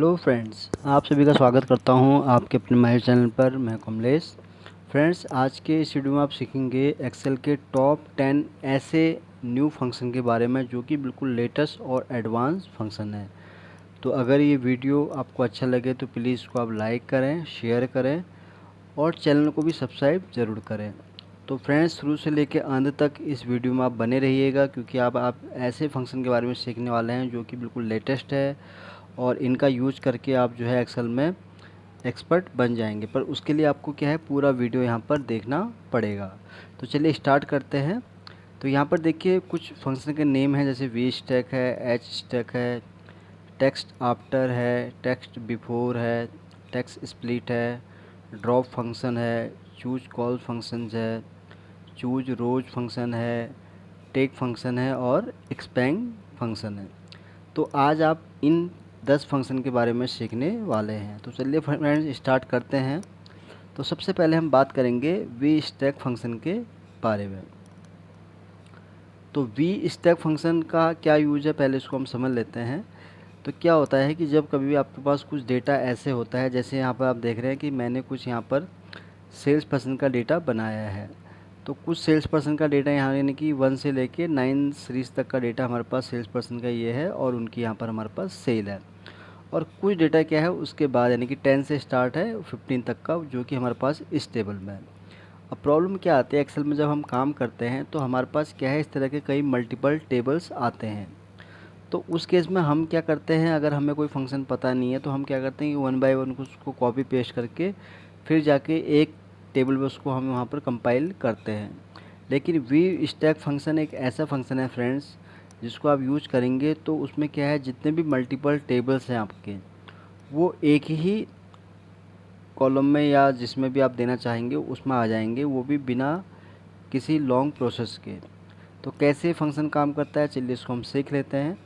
Hello friends, आप सभी का स्वागत करता हूं आपके अपने माय चैनल पर। मैं कमलेश। फ्रेंड्स, आज के इस वीडियो में आप सीखेंगे एक्सेल के टॉप 10 ऐसे न्यू फंक्शन के बारे में जो कि बिल्कुल लेटेस्ट और एडवांस फंक्शन है। तो अगर ये वीडियो आपको अच्छा लगे तो प्लीज़ इसको आप लाइक करें, शेयर करें और चैनल को भी सब्सक्राइब ज़रूर करें। तो फ्रेंड्स, शुरू से लेकर अंत तक इस वीडियो में आप बने रहिएगा, क्योंकि आप ऐसे फंक्शन के बारे में सीखने वाले हैं जो कि बिल्कुल लेटेस्ट है और इनका यूज करके आप जो है एक्सेल में एक्सपर्ट बन जाएंगे। पर उसके लिए आपको क्या है, पूरा वीडियो यहाँ पर देखना पड़ेगा। तो चलिए स्टार्ट करते हैं। तो यहाँ पर देखिए कुछ फंक्शन के नेम हैं, जैसे वी स्टैक है, एच स्टैक है, टेक्स्ट आफ्टर है, टेक्स्ट बिफोर है, टेक्स्ट स्प्लिट है, ड्रॉप फंक्शन है, चूज कॉल फंक्शन है, चूज रोज फंक्शन है, टेक फंक्शन है और एक्सपैंड फंक्शन है। तो आज आप इन 10 फंक्शन के बारे में सीखने वाले हैं। तो चलिए फ्रेंड्स स्टार्ट करते हैं। तो सबसे पहले हम बात करेंगे वी स्टैक फंक्शन के बारे में। तो वी स्टैक फंक्शन का क्या यूज है, पहले इसको हम समझ लेते हैं। तो क्या होता है कि जब कभी भी आपके पास कुछ डेटा ऐसे होता है, जैसे यहाँ पर आप देख रहे हैं कि मैंने कुछ यहाँ पर सेल्स पर्सन का डेटा बनाया है। तो कुछ सेल्स पर्सन का डेटा यहाँ यानी कि 1 से लेके 9 सीरीज़ तक का डेटा हमारे पास सेल्स पर्सन का ये है और उनकी यहाँ पर हमारे पास सेल है। और कुछ डेटा क्या है उसके बाद यानी कि 10 से स्टार्ट है 15 तक का, जो कि हमारे पास इस टेबल में है। अब प्रॉब्लम क्या आती है, एक्सेल में जब हम काम करते हैं तो हमारे पास क्या है, इस तरह के कई मल्टीपल टेबल्स आते हैं। तो उस केस में हम क्या करते हैं, अगर हमें कोई फंक्शन पता नहीं है तो हम क्या करते हैं कि 1 बाय 1 उसको कॉपी पेस्ट करके फिर जाके एक टेबल में उसको हम वहाँ पर कंपाइल करते हैं। लेकिन वी स्टैक फंक्शन एक ऐसा फंक्शन है फ्रेंड्स, जिसको आप यूज करेंगे तो उसमें क्या है, जितने भी मल्टीपल टेबल्स हैं आपके, वो एक ही कॉलम में या जिसमें भी आप देना चाहेंगे उसमें आ जाएंगे, वो भी बिना किसी लॉन्ग प्रोसेस के। तो कैसे फंक्शन काम करता है, चलिए इसको हम सीख लेते हैं।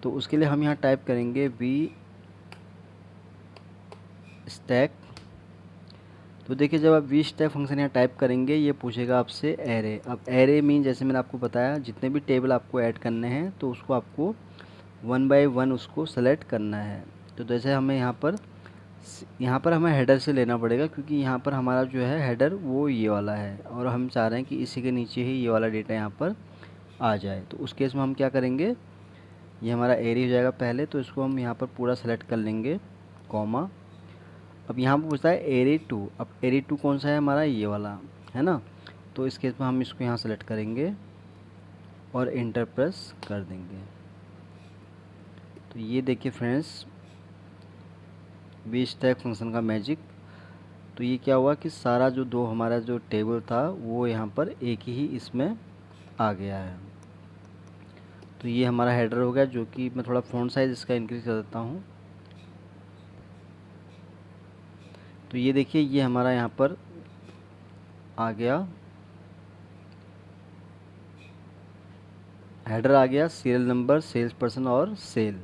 तो उसके लिए हम यहाँ टाइप करेंगे वी स्टैक। तो देखिए जब आप वी स्टैक फंक्शन यहाँ टाइप करेंगे ये पूछेगा आपसे एरे। अब एरे मीन, जैसे मैंने आपको बताया, जितने भी टेबल आपको ऐड करने हैं तो उसको आपको 1 बाय 1 उसको सेलेक्ट करना है। तो जैसे हमें यहाँ पर हमें हेडर से लेना पड़ेगा, क्योंकि यहाँ पर हमारा जो है हेडर वो ये वाला है और हम चाह रहे हैं कि इसी के नीचे ही ये वाला डेटा यहाँ पर आ जाए। तो उस केस में हम क्या करेंगे, ये हमारा एरे हो जाएगा पहले, तो इसको हम यहाँ पर पूरा सेलेक्ट कर लेंगे, कॉमा। अब यहाँ पर पूछता है एरे 2। अब एरे 2 कौन सा है, हमारा ये वाला है ना। तो इस केस में हम इसको यहाँ सेलेक्ट करेंगे और इंटर प्रेस कर देंगे। तो ये देखिए फ्रेंड्स, वी स्टैक फंक्शन का मैजिक। तो ये क्या हुआ कि सारा जो हमारा जो टेबल था वो यहाँ पर एक ही इसमें आ गया है। तो ये हमारा हेडर हो गया, जो कि मैं थोड़ा फ़ॉन्ट साइज़ इसका इंक्रीज़ कर देता हूँ। तो ये देखिए ये हमारा यहाँ पर आ गया, हेडर आ गया, सीरियल नंबर, सेल्स पर्सन और सेल।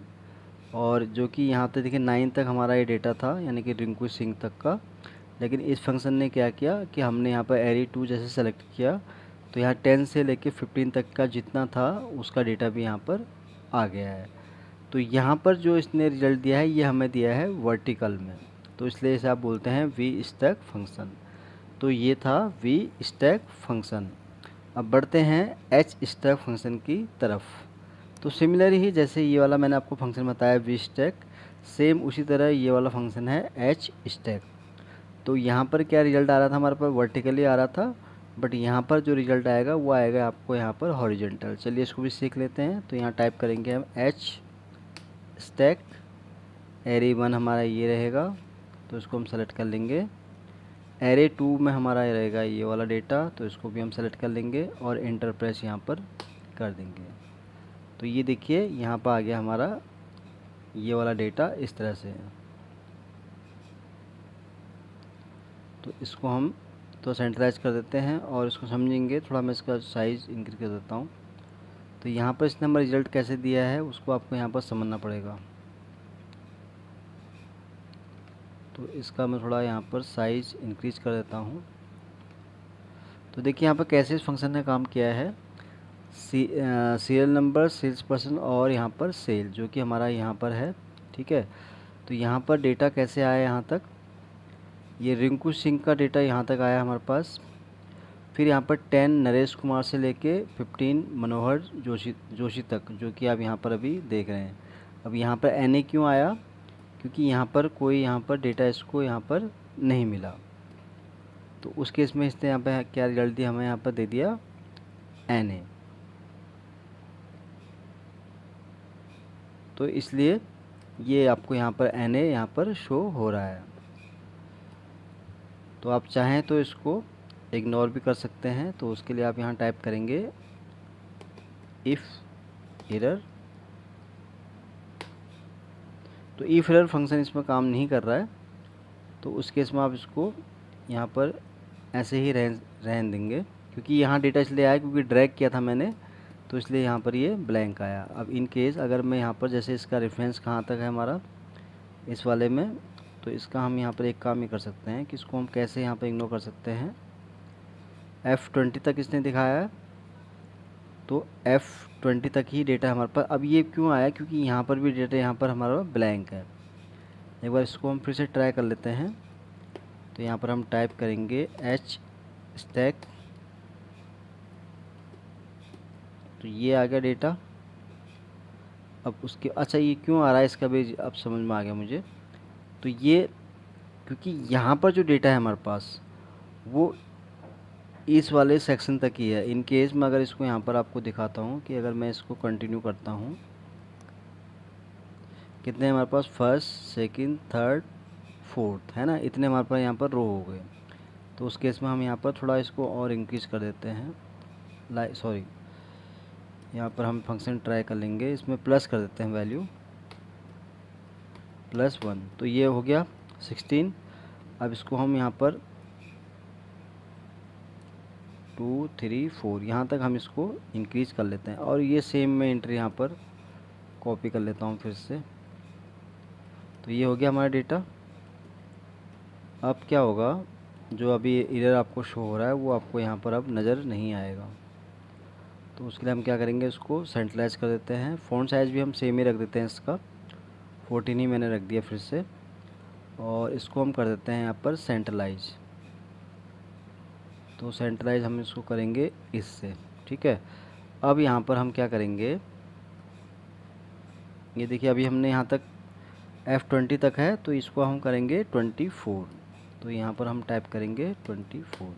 और जो कि यहाँ तक देखिए 9 तक हमारा ये डेटा था, यानी कि रिंकू सिंह तक का। लेकिन इस फंक्शन ने क्या किया कि हमने यहाँ पर एरे 2 जैसे सेलेक्ट किया, तो यहाँ 10 से लेके 15 तक का जितना था उसका डेटा भी यहाँ पर आ गया है। तो यहाँ पर जो इसने रिजल्ट दिया है ये हमें दिया है वर्टिकल में, तो इसलिए इसे आप बोलते हैं वी स्टैक फंक्शन। तो ये था वी स्टैक फंक्शन। अब बढ़ते हैं एच स्टैक फंक्शन की तरफ। तो सिमिलर ही जैसे ये वाला मैंने आपको फंक्शन बताया वी स्टैक, सेम उसी तरह ये वाला फंक्शन है एच स्टैक। तो यहाँ पर क्या रिजल्ट आ रहा था, हमारे पास वर्टिकली आ रहा था, बट यहाँ पर जो रिजल्ट आएगा वो आएगा आपको यहाँ पर हॉरिजॉन्टल। चलिए इसको भी सीख लेते हैं। तो यहाँ टाइप करेंगे हम एच स्टैक, एरे 1 हमारा ये रहेगा, तो इसको हम सेलेक्ट कर लेंगे। एरे 2 में हमारा ये रहेगा ये वाला डेटा, तो इसको भी हम सेलेक्ट कर लेंगे और एंटर प्रेस यहाँ पर कर देंगे। तो ये देखिए यहाँ पर आ गया हमारा ये वाला डेटा इस तरह से। तो इसको हम तो सेंट्रलाइज कर देते हैं और इसको समझेंगे थोड़ा। मैं इसका साइज़ इंक्रीज कर देता हूँ। तो यहाँ पर इसने हमारा रिज़ल्ट कैसे दिया है उसको आपको यहाँ पर समझना पड़ेगा। तो इसका मैं थोड़ा यहाँ पर साइज़ इंक्रीज कर देता हूँ। तो देखिए यहाँ पर कैसे इस फंक्शन ने काम किया है, सीरियल नंबर, सेल्स पर्सन और यहाँ पर सेल, जो कि हमारा यहाँ पर है, ठीक है। तो यहाँ पर डेटा कैसे आया यहाँ तक, ये रिंकू सिंह का डेटा यहाँ तक आया हमारे पास। फिर यहाँ पर 10 नरेश कुमार से लेके 15 मनोहर जोशी तक, जो कि आप यहाँ पर अभी देख रहे हैं। अब यहाँ पर NA क्यों आया, क्योंकि यहाँ पर कोई यहाँ पर डेटा इसको यहाँ पर नहीं मिला। तो उस केस में इसने यहाँ पर क्या रिजल्ट दिया, हमें यहाँ पर दे दिया NA। तो इसलिए ये आपको यहाँ पर NA यहाँ पर शो हो रहा है। तो आप चाहें तो इसको इग्नोर भी कर सकते हैं। तो उसके लिए आप यहाँ टाइप करेंगे इफ़ एरर। तो इफ़ एरर फंक्शन इसमें काम नहीं कर रहा है, तो उस केस में आप इसको यहाँ पर ऐसे ही रहने देंगे, क्योंकि यहाँ डेटा इसलिए आया क्योंकि ड्रैग किया था मैंने, तो इसलिए यहाँ पर ये ब्लैंक आया। अब इन केस अगर मैं यहाँ पर जैसे इसका रेफरेंस कहाँ तक है हमारा इस वाले में, तो इसका हम यहाँ पर एक काम ही कर सकते हैं कि इसको हम कैसे यहाँ पर इग्नोर कर सकते हैं। F20 तक इसने दिखाया है, तो F20 तक ही डेटा हमारे पास। अब ये क्यों आया, क्योंकि यहाँ पर भी डेटा यहाँ पर हमारा ब्लैंक है। एक बार इसको हम फिर से ट्राई कर लेते हैं। तो यहाँ पर हम टाइप करेंगे H स्टैक, तो ये आ गया डेटा। अब उसके अच्छा ये क्यों आ रहा है इसका भी अब समझ में आ गया मुझे। तो ये क्योंकि यहाँ पर जो डेटा है हमारे पास वो इस वाले सेक्शन तक ही है। इन केस में अगर इसको यहाँ पर आपको दिखाता हूँ कि अगर मैं इसको कंटिन्यू करता हूँ, कितने हमारे पास फर्स्ट, सेकंड, थर्ड, फोर्थ है ना, इतने हमारे पास यहाँ पर रो हो गए। तो उस केस में हम यहाँ पर थोड़ा इसको और इंक्रीज़ कर देते हैं। सॉरी, यहाँ पर हम फंक्शन ट्राई कर लेंगे, इसमें प्लस कर देते हैं वैल्यू +1। तो ये हो गया 16। अब इसको हम यहाँ पर 2, 3, 4 यहाँ तक हम इसको इंक्रीज़ कर लेते हैं। और ये सेम मैं एंट्री यहाँ पर कॉपी कर लेता हूँ फिर से। तो ये हो गया हमारा डेटा। अब क्या होगा, जो अभी एरर आपको शो हो रहा है वो आपको यहाँ पर अब नज़र नहीं आएगा। तो उसके लिए हम क्या करेंगे, इसको सेंट्रलाइज कर देते हैं। फ़ॉन्ट साइज़ भी हम सेम ही रख देते हैं, इसका 14 ही मैंने रख दिया फिर से। और इसको हम कर देते हैं यहाँ पर सेंट्रलाइज। तो सेंट्रलाइज हम इसको करेंगे इससे, ठीक है। अब यहाँ पर हम क्या करेंगे, ये देखिए अभी हमने यहाँ तक F20 तक है, तो इसको हम करेंगे 24। तो यहाँ पर हम टाइप करेंगे 24।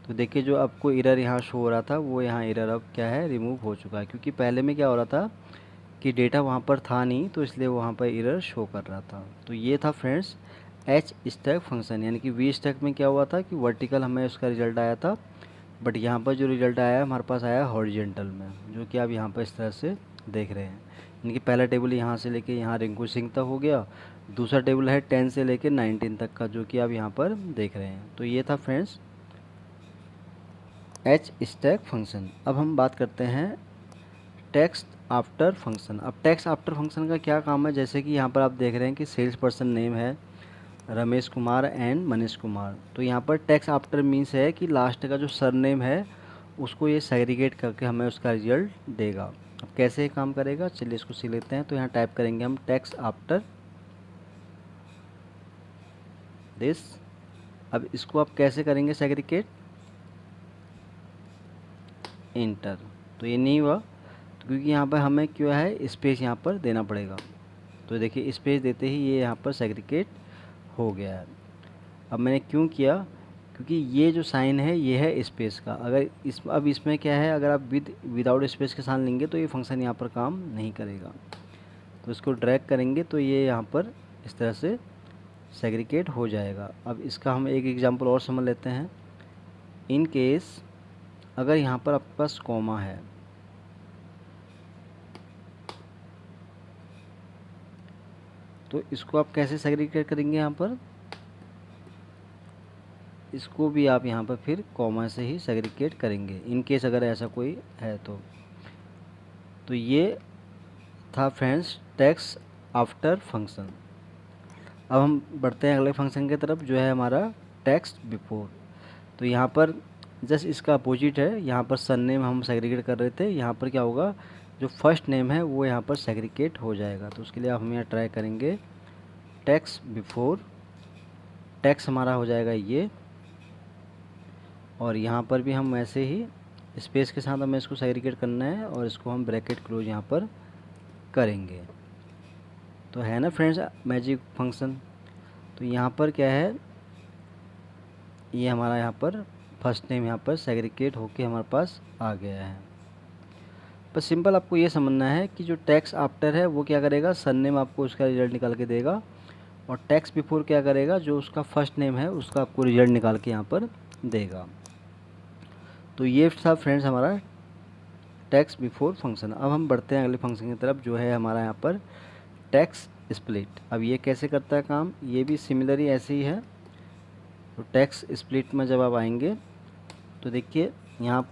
तो देखिए जो आपको एरर यहाँ शो हो रहा था वो यहाँ एरर अब क्या है, रिमूव हो चुका है। क्योंकि पहले में क्या हो रहा था कि डेटा वहाँ पर था नहीं, तो इसलिए वहाँ पर एरर शो कर रहा था। तो ये था फ्रेंड्स H स्टैक फंक्शन। यानी कि V स्टैक में क्या हुआ था कि वर्टिकल हमें उसका रिज़ल्ट आया था, बट यहाँ पर जो रिज़ल्ट आया है हमारे पास आया हॉरिजेंटल में, जो कि आप यहाँ पर इस तरह से देख रहे हैं। यानी कि पहला टेबल यहाँ से लेके यहाँ रिंकू सिंह तक हो गया, दूसरा टेबल है 10 से लेके 19 तक का, जो कि आप यहाँ पर देख रहे हैं। तो ये था फ्रेंड्स H स्टैक फंक्शन। अब हम बात करते हैं टेक्स्ट आफ्टर फंक्शन। अब टेक्स्ट आफ्टर फंक्शन का क्या काम है, जैसे कि यहाँ पर आप देख रहे हैं कि सेल्स पर्सन नेम है रमेश कुमार एंड मनीष कुमार। तो यहाँ पर टेक्स्ट आफ्टर मीन्स है कि लास्ट का जो सरनेम है उसको ये सेग्रीगेट करके हमें उसका रिजल्ट देगा। अब कैसे ये काम करेगा, चलिए इसको सीख लेते हैं। तो यहाँ टाइप करेंगे हम टेक्स्ट आफ्टर दिस। अब इसको आप कैसे करेंगे सेग्रीगेट, इंटर। तो ये नहीं हुआ, तो क्योंकि यहाँ पर हमें क्या है स्पेस यहाँ पर देना पड़ेगा। तो देखिए स्पेस देते ही ये यहाँ पर सेग्रीगेट हो गया है। अब मैंने क्यों किया, क्योंकि ये जो साइन है ये है स्पेस का। अगर अब इसमें क्या है, अगर आप विदाउट स्पेस के साथ लेंगे तो ये फंक्शन यहाँ पर काम नहीं करेगा। तो इसको ड्रैग करेंगे तो ये यहाँ पर इस तरह से सेग्रीगेट हो जाएगा। अब इसका हम एक एग्जांपल और समझ लेते हैं। इन केस अगर यहाँ पर आपके पास कॉमा है, तो इसको आप कैसे सेग्रीगेट करेंगे, यहाँ पर इसको भी आप यहाँ पर फिर कॉमा से ही सेग्रीगेट करेंगे, इन केस अगर ऐसा कोई है तो ये था फ्रेंड्स टेक्स्ट आफ्टर फंक्शन। अब हम बढ़ते हैं अगले फंक्शन की तरफ, जो है हमारा टेक्स्ट बिफोर। तो यहाँ पर जस्ट इसका अपोजिट है, यहाँ पर सरनेम हम सेग्रीगेट कर रहे थे, यहाँ पर क्या होगा, जो फर्स्ट नेम है वो यहाँ पर सेग्रीगेट हो जाएगा। तो उसके लिए आप हम यहाँ ट्राई करेंगे टैक्स बिफोर, टैक्स हमारा हो जाएगा ये, और यहाँ पर भी हम वैसे ही स्पेस के साथ हमें इसको सेग्रीगेट करना है और इसको हम ब्रैकेट क्लोज यहाँ पर करेंगे। तो है ना फ्रेंड्स मैजिक फंक्शन। तो यहाँ पर क्या है, ये हमारा यहाँ पर फर्स्ट नेम यहाँ पर सेग्रीगेट होके हमारे पास आ गया है। बस सिंपल आपको ये समझना है कि जो टैक्स आफ्टर है वो क्या करेगा, सरनेम आपको उसका रिजल्ट निकाल के देगा, और टैक्स बिफोर क्या करेगा, जो उसका फर्स्ट नेम है उसका आपको रिजल्ट निकाल के यहाँ पर देगा। तो ये था फ्रेंड्स हमारा टैक्स बिफोर फंक्शन। अब हम बढ़ते हैं अगले फंक्शन की तरफ, जो है हमारा यहाँ पर टैक्स स्प्लिट। अब ये कैसे करता है काम, ये भी सिमिलर ही ऐसे ही है। तो टैक्स स्प्लिट में जब आप आएंगे तो देखिए यहाँ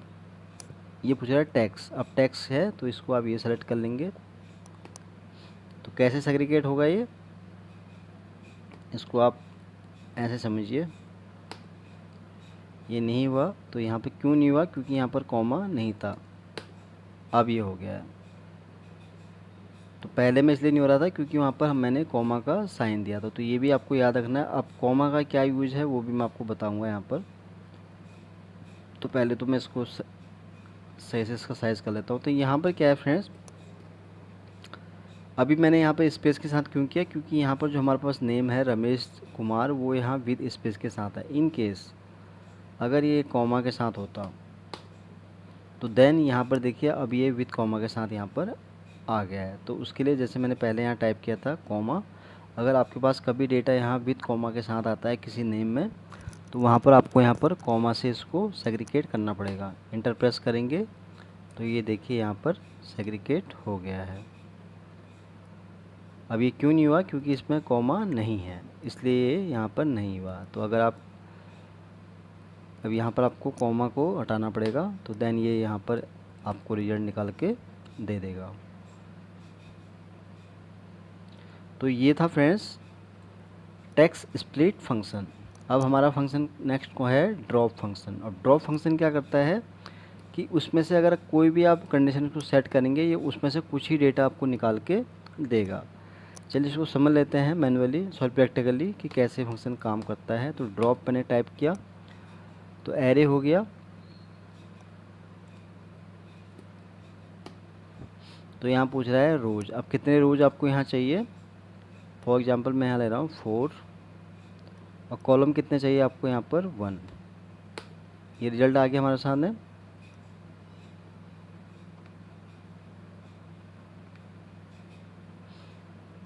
ये पूछ रहा है टैक्स, अब टैक्स है तो इसको आप ये सेलेक्ट कर लेंगे। तो कैसे सेग्रीगेट होगा ये, इसको आप ऐसे समझिए, ये नहीं हुआ। तो यहाँ पे क्यों नहीं हुआ, क्योंकि यहाँ पर कॉमा नहीं था, अब ये हो गया है। तो पहले में इसलिए नहीं हो रहा था क्योंकि वहाँ पर मैंने कॉमा का साइन दिया था। तो ये भी आपको याद रखना है। अब कॉमा का क्या यूज है वो भी मैं आपको बताऊँगा यहाँ पर। तो पहले तो मैं इसको सही से इसका साइज़ कर लेता हूँ। तो यहाँ पर क्या है फ्रेंड्स, अभी मैंने यहाँ पर स्पेस के साथ क्यों किया, क्योंकि यहाँ पर जो हमारे पास नेम है रमेश कुमार, वो यहाँ विद स्पेस के साथ है। इन केस अगर ये कॉमा के साथ होता तो देन यहाँ पर देखिए अब ये विद कॉमा के साथ यहाँ पर आ गया है। तो उसके लिए जैसे मैंने पहले यहाँ टाइप किया था कॉमा, अगर आपके पास कभी डेटा यहाँ विद कॉमा के साथ आता है किसी नेम में, तो वहाँ पर आपको यहाँ पर कॉमा से इसको सेग्रीगेट करना पड़ेगा। इंटर प्रेस करेंगे तो ये देखिए यहाँ पर सेग्रीगेट हो गया है। अब ये क्यों नहीं हुआ, क्योंकि इसमें कॉमा नहीं है, इसलिए ये यहाँ पर नहीं हुआ। तो अगर आप अब यहाँ पर आपको कॉमा को हटाना पड़ेगा, तो देन ये यहाँ पर आपको रिजल्ट निकाल के दे देगा। तो ये था फ्रेंड्स टैक्स स्प्लिट फंक्शन। अब हमारा फंक्शन नेक्स्ट को है ड्रॉप फंक्शन। और ड्रॉप फंक्शन क्या करता है कि उसमें से अगर कोई भी आप कंडीशन को सेट करेंगे, ये उसमें से कुछ ही डेटा आपको निकाल के देगा। चलिए इसको समझ लेते हैं मैनुअली सॉरी प्रैक्टिकली कि कैसे फंक्शन काम करता है। तो ड्रॉप मैंने टाइप किया तो एरे हो गया। तो यहाँ पूछ रहा है रोज, अब कितने रोज आपको यहाँ चाहिए। फॉर एग्जांपल मैं यहाँ ले रहा हूँ 4, और कॉलम कितने चाहिए आपको यहाँ पर 1। ये रिजल्ट आ गया हमारे सामने।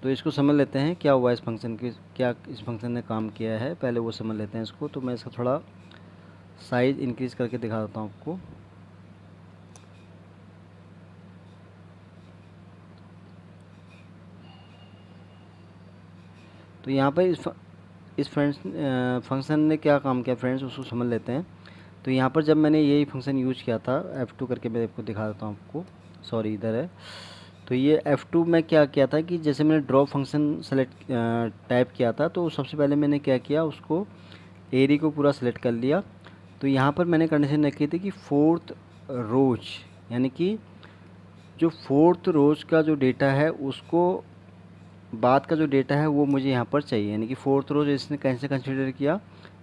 तो इसको समझ लेते हैं क्या हुआ इस फंक्शन की, क्या इस फंक्शन ने काम किया है, पहले वो समझ लेते हैं इसको। तो मैं इसका थोड़ा साइज़ इंक्रीज़ करके दिखा देता हूँ आपको। तो यहाँ पर इस फंक्शन ने क्या काम किया फ्रेंड्स, उसको समझ लेते हैं। तो यहाँ पर जब मैंने यही फंक्शन यूज किया था F2 करके, मैं आपको दिखा देता हूँ आपको, सॉरी इधर है। तो ये F2 में क्या किया था कि जैसे मैंने ड्रॉप फंक्शन सेलेक्ट टाइप किया था, तो सबसे पहले मैंने क्या किया, उसको एरी को पूरा सेलेक्ट कर लिया। तो यहाँ पर मैंने कंडीशन रखी थी कि 4th रोज, यानी कि जो 4th रोज का जो डेटा है उसको बाद का जो डेटा है वो मुझे यहाँ पर चाहिए। यानी कि 4th रोज इसने कैसे कंसिडर किया,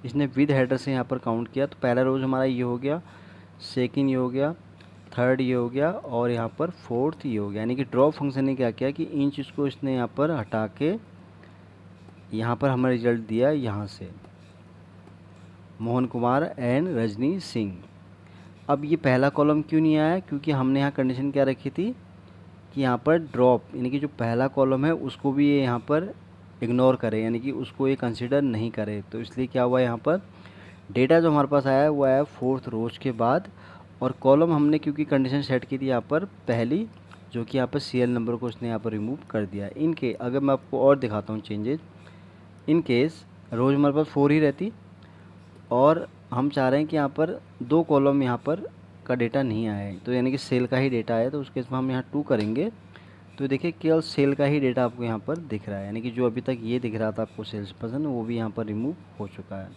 इसने विद हेडर से यहाँ पर काउंट किया। तो पहला रोज हमारा ये हो गया, सेकंड ये हो गया, थर्ड ये हो गया, और यहाँ पर 4th ये हो गया। यानी कि ड्रॉप फंक्शन ने क्या किया कि इन चीज़ को इसने यहाँ पर हटा के यहाँ पर हमें रिजल्ट दिया यहाँ से मोहन कुमार एंड रजनी सिंह। अब ये पहला कॉलम क्यों नहीं आया, क्योंकि हमने यहाँ कंडीशन क्या रखी थी कि यहाँ पर ड्रॉप, यानी कि जो पहला कॉलम है उसको भी ये यहाँ पर इग्नोर करे, यानी कि उसको ये कंसिडर नहीं करे। तो इसलिए क्या हुआ, यहाँ पर डेटा जो हमारे पास आया वो आया 4th रोज के बाद, और कॉलम हमने क्योंकि कंडीशन सेट की थी यहाँ पर पहली, जो कि यहाँ पर सीरियल नंबर को उसने यहाँ पर रिमूव कर दिया। इनके अगर मैं आपको और दिखाता हूँ चेंजेज, इन केस रोज़ हमारे पास 4 ही रहती, और हम चाह रहे हैं कि यहाँ पर 2 कॉलम यहाँ पर का डेटा नहीं आया है, तो यानी कि सेल का ही डेटा है। तो उस केस में हम यहाँ 2 करेंगे, तो देखिए केवल सेल का ही डेटा आपको यहाँ पर दिख रहा है, यानी कि जो अभी तक ये दिख रहा था आपको सेल्स पर्सन, वो भी यहाँ पर रिमूव हो चुका है।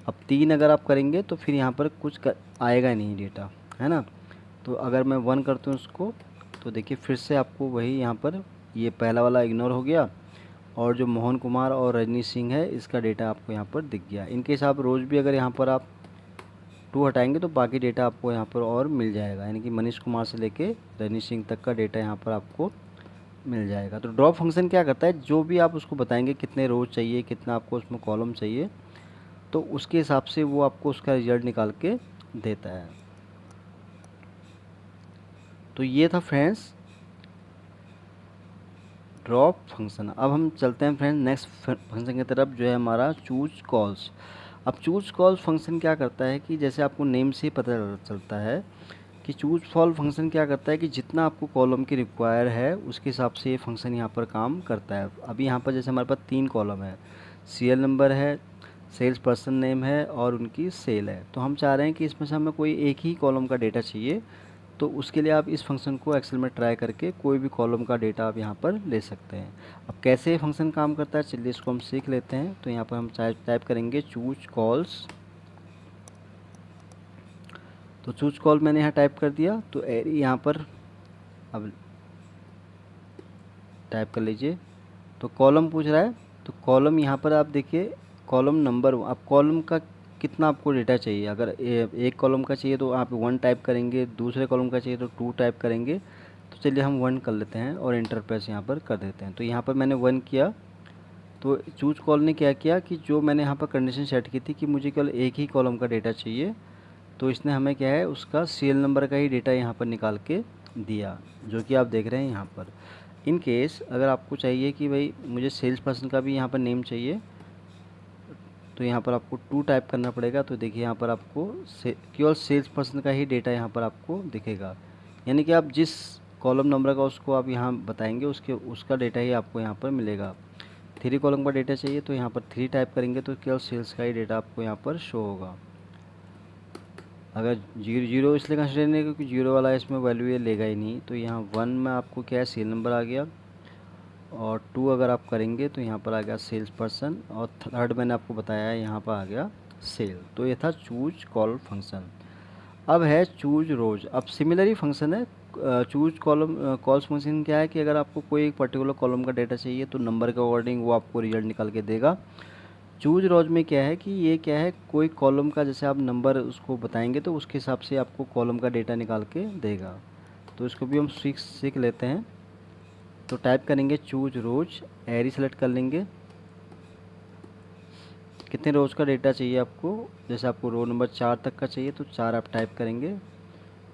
अब 3 अगर आप करेंगे तो फिर यहाँ पर कुछ आएगा नहीं डेटा, है ना। तो अगर मैं 1 करता हूँ उसको, तो देखिए फिर से आपको वही यहाँ पर ये पहला वाला इग्नोर हो गया, और जो मोहन कुमार और रजनी सिंह है इसका डेटा आपको यहाँ पर दिख गया। इनके हिसाब रोज़ भी अगर यहाँ पर आप 2 हटाएंगे तो बाकी डेटा आपको यहाँ पर और मिल जाएगा, यानी कि मनीष कुमार से लेके रजनी सिंह तक का डेटा यहाँ पर आपको मिल जाएगा। तो ड्रॉप फंक्शन क्या करता है, जो भी आप उसको बताएंगे कितने रोज चाहिए, कितना आपको उसमें कॉलम चाहिए, तो उसके हिसाब से वो आपको उसका रिजल्ट निकाल के देता है। तो ये था फ्रेंड्स ड्रॉप फंक्शन। अब हम चलते हैं फ्रेंड्स नेक्स्ट फंक्शन की तरफ, जो है हमारा चूज कॉल्स। अब चूज कॉल्स फंक्शन क्या करता है कि जैसे आपको नेम से ही पता चलता है कि चूज कॉल फंक्शन क्या करता है कि जितना आपको कॉलम की रिक्वायर है उसके हिसाब से ये फंक्शन यहाँ पर काम करता है। अभी यहाँ पर जैसे हमारे पास 3 कॉलम है, सीरियल नंबर है, सेल्स पर्सन नेम है और उनकी सेल है। तो हम चाह रहे हैं कि इसमें से हमें कोई एक ही कॉलम का डेटा चाहिए, तो उसके लिए आप इस फंक्शन को एक्सेल में ट्राई करके कोई भी कॉलम का डेटा आप यहाँ पर ले सकते हैं। अब कैसे ये फंक्शन काम करता है चलिए इसको हम सीख लेते हैं। तो यहाँ पर हम टाइप करेंगे चूज कॉल्स। तो चूज कॉल मैंने यहाँ टाइप कर दिया, तो एरी यहाँ पर अब टाइप कर लीजिए। तो कॉलम पूछ रहा है, तो कॉलम यहाँ पर आप देखिए कॉलम नंबर, अब कॉलम का कितना आपको डेटा चाहिए। अगर एक कॉलम का चाहिए तो आप 1 टाइप करेंगे, दूसरे कॉलम का चाहिए तो 2 टाइप करेंगे। तो चलिए हम 1 कर लेते हैं और एंटर प्रेस यहाँ पर कर देते हैं। तो यहाँ पर मैंने 1 किया, तो चूज कॉल ने क्या किया कि जो मैंने यहाँ पर कंडीशन सेट की थी कि मुझे केवल एक ही कॉलम का डेटा चाहिए, तो इसने हमें क्या है उसका सीरियल नंबर का ही डेटा यहाँ पर निकाल के दिया, जो कि आप देख रहे हैं यहाँ पर। इन केस अगर आपको चाहिए कि भाई मुझे सेल्स पर्सन का भी यहाँ पर नेम चाहिए, तो यहाँ पर आपको 2 टाइप करना पड़ेगा। तो देखिए यहाँ पर आपको केवल सेल्स पर्सन का ही डेटा यहाँ पर आपको दिखेगा, यानी कि आप जिस कॉलम नंबर का उसको आप यहाँ बताएंगे उसका डेटा ही आपको यहाँ पर मिलेगा। 3 कॉलम का डेटा चाहिए तो यहाँ पर 3 टाइप करेंगे तो केवल सेल्स का ही डेटा आपको यहाँ पर शो होगा। अगर 0 इसलिए कंसिडर नहीं क्योंकि 0 वाला इसमें वैल्यू ये लेगा ही नहीं। तो यहाँ 1 में आपको क्या है सीरियल नंबर आ गया, और 2 अगर आप करेंगे तो यहाँ पर आ गया सेल्स पर्सन, और 3rd मैंने आपको बताया है यहाँ पर आ गया सेल। तो ये था चूज कॉल फंक्शन। अब है चूज रोज। अब सिमिलर फंक्शन है चूज कॉलम कॉल्स फंक्शन। क्या है कि अगर आपको कोई एक पर्टिकुलर कॉलम का डेटा चाहिए तो नंबर के अकॉर्डिंग वो आपको रिजल्ट निकाल के देगा। चूज रोज में क्या है कि ये क्या है कोई कॉलम का जैसे आप नंबर उसको बताएंगे तो उसके हिसाब से आपको कॉलम का डेटा निकाल के देगा। तो इसको भी हम सीख लेते हैं। तो टाइप करेंगे चूज रोज, एरी सेलेक्ट कर लेंगे, कितने रोज का डेटा चाहिए आपको। जैसे आपको रो नंबर 4 तक का चाहिए तो 4 आप टाइप करेंगे।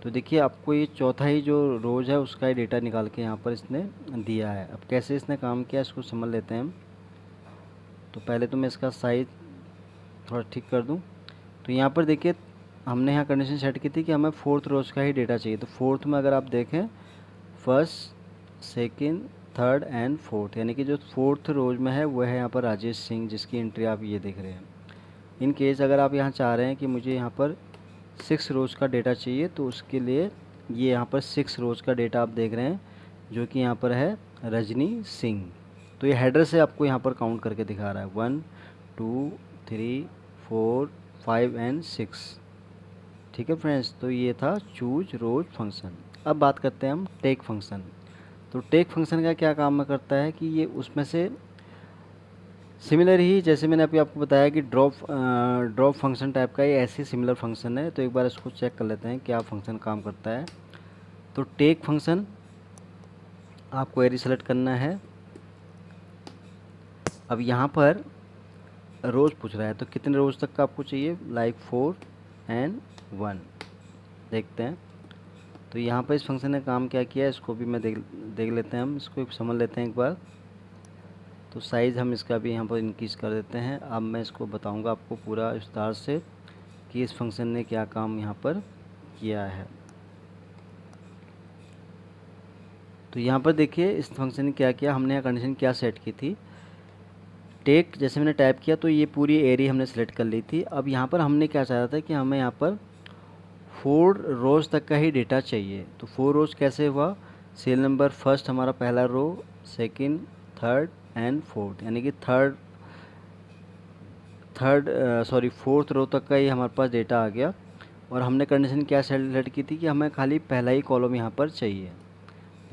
तो देखिए आपको ये चौथा ही जो रोज है उसका ही डेटा निकाल के यहाँ पर इसने दिया है। अब कैसे इसने काम किया इसको समझ लेते हैं हम। तो पहले तो मैं इसका साइज थोड़ा ठीक कर दूं। तो यहाँ पर देखिए हमने यहाँ कंडीशन सेट की थी कि हमें 4th रोज का ही डेटा चाहिए। तो 4th में अगर आप देखें 1st, 2nd, 3rd and 4th, यानी कि जो 4th रोज में है वह है यहाँ पर राजेश सिंह, जिसकी एंट्री आप ये देख रहे हैं। इन केस अगर आप यहाँ चाह रहे हैं कि मुझे यहाँ पर 6 रोज का डेटा चाहिए तो उसके लिए ये यहाँ पर 6 रोज का डेटा आप देख रहे हैं, जो कि यहाँ पर है रजनी सिंह। तो ये हेडर से आपको यहाँ पर काउंट करके दिखा रहा है 1 2 3 4 5 एंड 6। ठीक है फ्रेंड्स, तो ये था चूज रोज फंक्शन। अब बात करते हैं हम टेक फंक्शन। तो टेक फंक्शन का क्या काम करता है कि ये उसमें से सिमिलर ही जैसे मैंने अभी आपको बताया कि ड्रॉप फंक्शन टाइप का ये ऐसे सिमिलर फंक्शन है। तो एक बार इसको चेक कर लेते हैं क्या फंक्शन काम करता है। तो टेक फंक्शन आपको एरी सेलेक्ट करना है। अब यहाँ पर रोज़ पूछ रहा है तो कितने रोज़ तक का आपको चाहिए, लाइक 4 एंड 1 देखते हैं। तो यहाँ पर इस फंक्शन ने काम क्या किया इसको भी मैं देख लेते हैं, हम इसको समझ लेते हैं एक बार। तो साइज़ हम इसका भी यहाँ पर इंक्रीज़ कर देते हैं। अब मैं इसको बताऊँगा आपको पूरा विस्तार से कि इस फंक्शन ने क्या काम यहाँ पर किया है। तो यहाँ पर देखिए इस फंक्शन ने क्या किया, हमने यहाँ कंडीशन क्या सेट की थी। टेक जैसे मैंने टाइप किया तो ये पूरी एरी हमने सेलेक्ट कर ली थी। अब यहाँ पर हमने क्या चाहा था कि हमें यहाँ पर 4 रोज़ तक का ही डेटा चाहिए। तो 4 रोज़ कैसे हुआ, सीरियल नंबर फर्स्ट हमारा पहला रो, 2nd, 3rd एंड 4th, यानी कि 4th रो तक का ही हमारे पास डेटा आ गया। और हमने कंडीशन क्या सेलेक्ट की थी कि हमें खाली पहला ही कॉलम यहाँ पर चाहिए।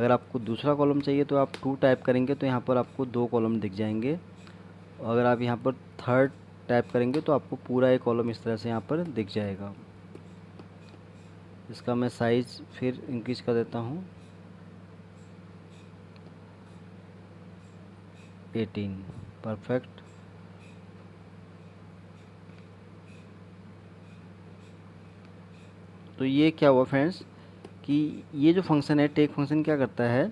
अगर आपको दूसरा कॉलम चाहिए तो आप 2 टाइप करेंगे तो यहाँ पर आपको 2 कॉलम दिख जाएंगे। अगर आप यहाँ पर थर्ड टाइप करेंगे तो आपको पूरा एक कॉलम इस तरह से यहाँ पर दिख जाएगा। इसका मैं साइज़ फिर इंक्रीज कर देता हूँ 18। परफेक्ट। तो ये क्या हुआ फ्रेंड्स कि ये जो फंक्शन है टेक फंक्शन क्या करता है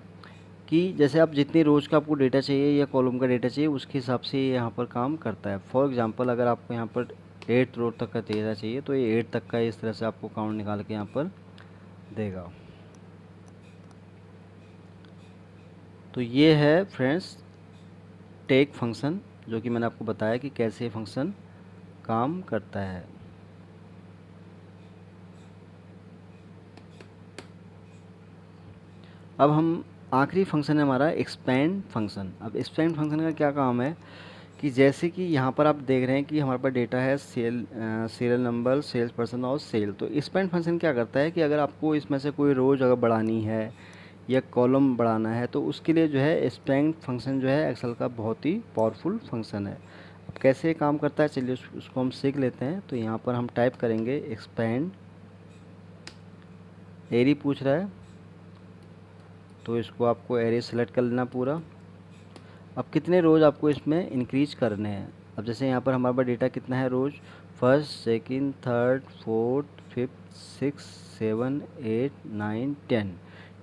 कि जैसे आप जितनी रोज़ का आपको डेटा चाहिए या कॉलम का डेटा चाहिए उसके हिसाब से ये यहाँ पर काम करता है। फॉर एग्जांपल अगर आपको यहाँ पर 8 रो तक का डेटा चाहिए तो ये 8 तक का इस तरह से आपको काउंट निकाल के यहाँ पर देगा। तो ये है फ्रेंड्स टेक फंक्शन, जो कि मैंने आपको बताया कि कैसे फंक्शन काम करता है। अब हम आखिरी फंक्शन है हमारा एक्सपेंड फंक्शन। अब एक्सपेंड फंक्शन का क्या काम है कि जैसे कि यहाँ पर आप देख रहे हैं कि हमारे पास डेटा है सीरियल नंबर, सेल्स पर्सन और सेल। तो एक्सपेंड फंक्शन क्या करता है कि अगर आपको इसमें से कोई रोज अगर बढ़ानी है या कॉलम बढ़ाना है तो उसके लिए जो है एक्सपेंड फंक्शन जो है एक्सेल का बहुत ही पावरफुल फंक्शन है। अब कैसे काम करता है चलिए उसको हम सीख लेते हैं। तो यहाँ पर हम टाइप करेंगे एक्सपेंड, एरी पूछ रहा है तो इसको आपको एरे सेलेक्ट कर लेना पूरा। अब कितने रोज़ आपको इसमें इंक्रीज करने हैं। अब जैसे यहाँ पर हमारे पास डेटा कितना है रोज़, first, second, third, fourth, fifth, 6, 7, 8, 9,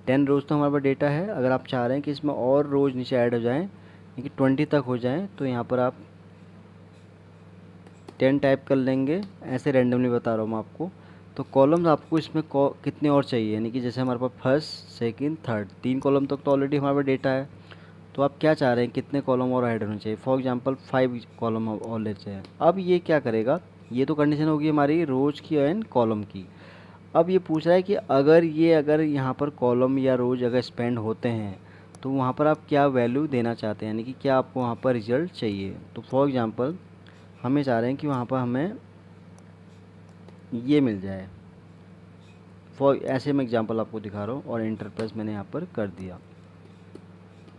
10 रोज़ तो हमारे पास डेटा है। अगर आप चाह रहे हैं कि इसमें और रोज़ नीचे ऐड हो जाएं कि 20 तक हो जाएं तो यहाँ पर आप 10 टाइप कर लेंगे। ऐसे रैंडमली बता रहा हूँ मैं आपको। तो कॉलम्स आपको इसमें कितने और चाहिए, यानी कि जैसे हमारे पास फर्स्ट, सेकंड, थर्ड 3 कॉलम तक तो ऑलरेडी हमारे पास डेटा है। तो आप क्या चाह रहे हैं कितने कॉलम और ऐड होने चाहिए। फॉर एग्जांपल 5 कॉलम और लेते हैं। अब ये क्या करेगा, ये तो कंडीशन होगी हमारी रोज़ की एंड कॉलम की। अब ये पूछ रहा है कि अगर यहाँ पर कॉलम या रोज़ अगर स्पेंड होते हैं तो वहाँ पर आप क्या वैल्यू देना चाहते हैं, यानी कि क्या आपको वहाँ पर रिजल्ट चाहिए। तो फॉर एग्ज़ाम्पल हमें चाह रहे हैं कि वहाँ पर हमें ये मिल जाए। ऐसे मैं एग्जांपल आपको दिखा रहा हूँ और एंटर प्रेस मैंने यहाँ पर कर दिया।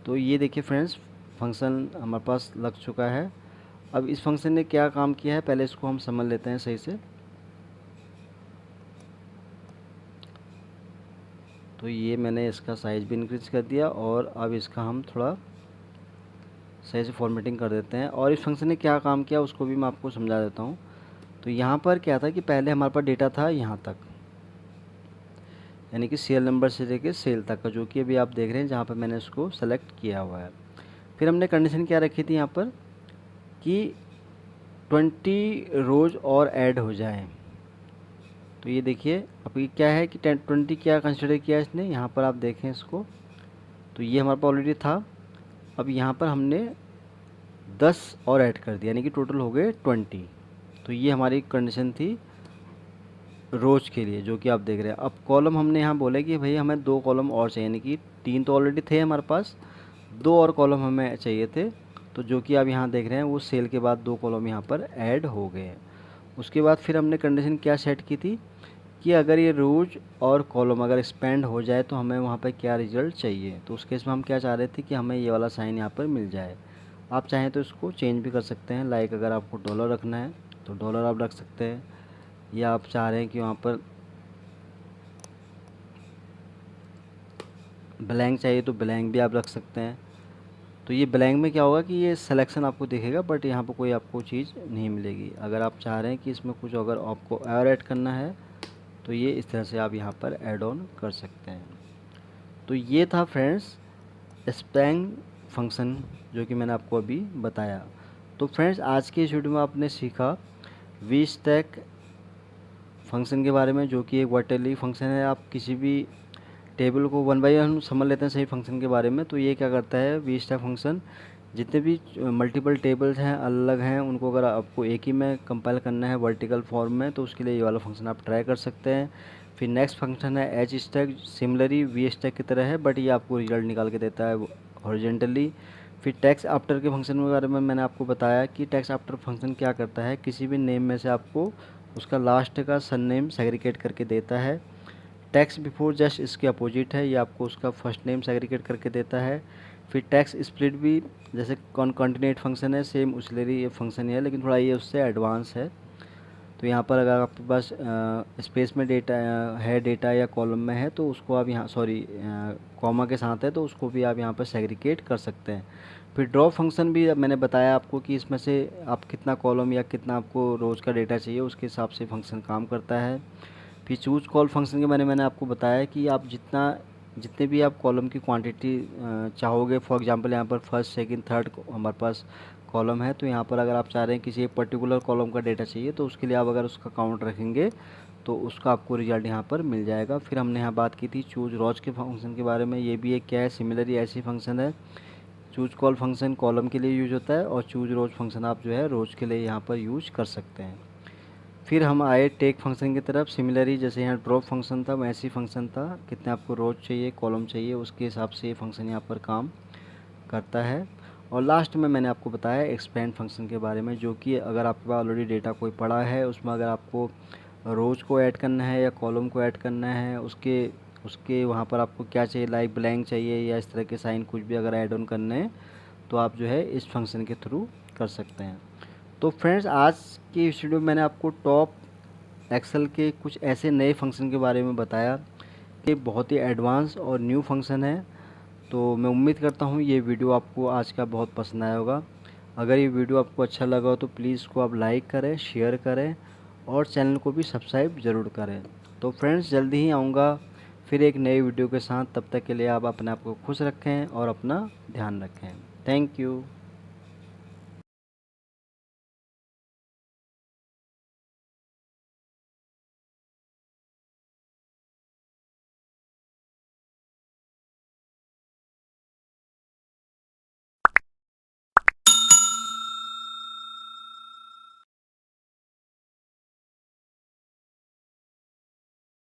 तो ये देखिए फ्रेंड्स फंक्शन हमारे पास लग चुका है। अब इस फंक्शन ने क्या काम किया है पहले इसको हम समझ लेते हैं सही से। तो ये मैंने इसका साइज़ भी इंक्रीज कर दिया और अब इसका हम थोड़ा सही से फॉर्मेटिंग कर देते हैं। और इस फंक्शन ने क्या काम किया उसको भी मैं आपको समझा देता हूँ। तो यहाँ पर क्या था कि पहले हमारे पास डेटा था यहाँ तक, यानी कि सीरियल नंबर से लेके सेल तक का, जो कि अभी आप देख रहे हैं जहाँ पर मैंने इसको सेलेक्ट किया हुआ है। फिर हमने कंडीशन क्या रखी थी यहाँ पर कि 20 रोज़ और ऐड हो जाएं। तो ये देखिए अब ये क्या है कि 20 क्या कंसिडर किया इसने, यहाँ पर आप देखें इसको। तो ये हमारे पास ऑलरेडी था। अब यहाँ पर हमने 10 और ऐड कर दिया, यानी कि टोटल हो गए 20। तो ये हमारी कंडीशन थी रोज़ के लिए, जो कि आप देख रहे हैं। अब कॉलम हमने यहाँ बोला कि भाई हमें 2 कॉलम और चाहिए, यानी कि 3 तो ऑलरेडी थे हमारे पास, 2 और कॉलम हमें चाहिए थे। तो जो कि आप यहाँ देख रहे हैं वो सेल के बाद 2 कॉलम यहाँ पर ऐड हो गए हैं। उसके बाद फिर हमने कंडीशन क्या सेट की थी कि अगर ये रोज और कॉलम अगर एक्सपेंड हो जाए तो हमें वहाँ पर क्या रिजल्ट चाहिए। तो उस केस में हम क्या चाह रहे थे कि हमें ये वाला साइन यहाँ पर मिल जाए। आप चाहें तो इसको चेंज भी कर सकते हैं, लाइक अगर आपको डॉलर रखना है तो डॉलर आप रख सकते हैं, या आप चाह रहे हैं कि वहाँ पर ब्लैंक चाहिए तो ब्लैंक भी आप रख सकते हैं। तो ये ब्लैंक में क्या होगा कि ये सिलेक्शन आपको दिखेगा बट यहाँ पर कोई आपको चीज़ नहीं मिलेगी। अगर आप चाह रहे हैं कि इसमें कुछ अगर आपको और ऐड करना है तो ये इस तरह से आप यहाँ पर ऐड ऑन कर सकते हैं। तो ये था फ्रेंड्स एक्सपेंड फंक्शन, जो कि मैंने आपको अभी बताया। तो फ्रेंड्स आज के इस वीडियो में आपने सीखा वी स्टैक फंक्शन के बारे में, जो कि एक वर्टेली फंक्शन है। आप किसी भी टेबल को 1 बाय 1 समझ लेते हैं सही फंक्शन के बारे में। तो ये क्या करता है वी स्टैक फंक्शन, जितने भी मल्टीपल टेबल्स हैं अलग हैं उनको अगर आपको एक ही में कंपाइल करना है वर्टिकल फॉर्म में तो उसके लिए ये वाला फंक्शन आप ट्राई कर सकते हैं। फिर नेक्स्ट फंक्शन है H stack, similarly V stack की तरह है बट ये आपको रिजल्ट निकाल के देता है हॉरिजॉन्टली। फिर टैक्स आफ्टर के फंक्शन के बारे में मैंने आपको बताया कि टैक्स आफ्टर फंक्शन क्या करता है, किसी भी नेम में से आपको उसका लास्ट का सरनेम सेग्रीगेट करके देता है। टेक्स्ट बिफोर जस्ट इसके अपोजिट है, ये आपको उसका फर्स्ट नेम सेग्रीगेट करके देता है। फिर टेक्स्ट स्प्लिट भी जैसे कॉन्टिनेट फंक्शन है, सेम उसिलरी ये फंक्शन ही है, लेकिन थोड़ा ये उससे एडवांस है। तो यहाँ पर अगर आपके पास स्पेस में डेटा है, डेटा या कॉलम में है, तो उसको आप यहाँ कॉमा के साथ है तो उसको भी आप यहाँ पर सेग्रीगेट कर सकते हैं। फिर ड्रॉप फंक्शन भी मैंने बताया आपको कि इसमें से आप कितना कॉलम या कितना आपको रोज़ का डेटा चाहिए उसके हिसाब से फंक्शन काम करता है। फिर चूज कॉल फंक्शन के बारे में मैंने आपको बताया कि आप जितने भी आप कॉलम की क्वांटिटी चाहोगे, फॉर एग्जांपल यहाँ पर फर्स्ट सेकंड थर्ड हमारे पास कॉलम है, तो यहाँ पर अगर आप चाह रहे हैं किसी एक पर्टिकुलर कॉलम का डेटा चाहिए तो उसके लिए आप अगर उसका काउंट रखेंगे तो उसका आपको रिजल्ट यहाँ पर मिल जाएगा। फिर हमने यहाँ बात की थी चूज रोज के फंक्शन के बारे में, ये भी एक क्या है, सिमिलरली ऐसी फंक्शन है। चूज कॉल फंक्शन कॉलम के लिए यूज होता है और चूज रोज फंक्शन आप जो है रोज के लिए यहाँ पर यूज कर सकते हैं। फिर हम आए टेक फंक्शन की तरफ। सिमिलरली जैसे यहाँ ड्रॉप फंक्शन था वैसे ही फंक्शन था, कितने आपको रोज चाहिए, कॉलम चाहिए, उसके हिसाब से ये फंक्शन यहाँ पर काम करता है। और लास्ट में मैंने आपको बताया एक्सपेंड फंक्शन के बारे में, जो कि अगर आपके पास ऑलरेडी डेटा कोई पड़ा है, उसमें अगर आपको रोज को ऐड करना है या कॉलम को ऐड करना है, उसके उसके वहाँ पर आपको क्या चाहिए, लाइक ब्लैंक चाहिए या इस तरह के साइन कुछ भी अगर ऐड ऑन करने हैं तो आप जो है इस फंक्शन के थ्रू कर सकते हैं। तो फ्रेंड्स, आज की इस वीडियो में मैंने आपको टॉप एक्सेल के कुछ ऐसे नए फंक्शन के बारे में बताया कि बहुत ही एडवांस और न्यू फंक्शन है। तो मैं उम्मीद करता हूँ ये वीडियो आपको आज का बहुत पसंद आया होगा। अगर ये वीडियो आपको अच्छा लगा हो तो प्लीज़ इसको आप लाइक करें, शेयर करें और चैनल को भी सब्सक्राइब ज़रूर करें। तो फ्रेंड्स, जल्दी ही आऊँगा फिर एक नई वीडियो के साथ। तब तक के लिए आप अपने आप को खुश रखें और अपना ध्यान रखें। Thank you.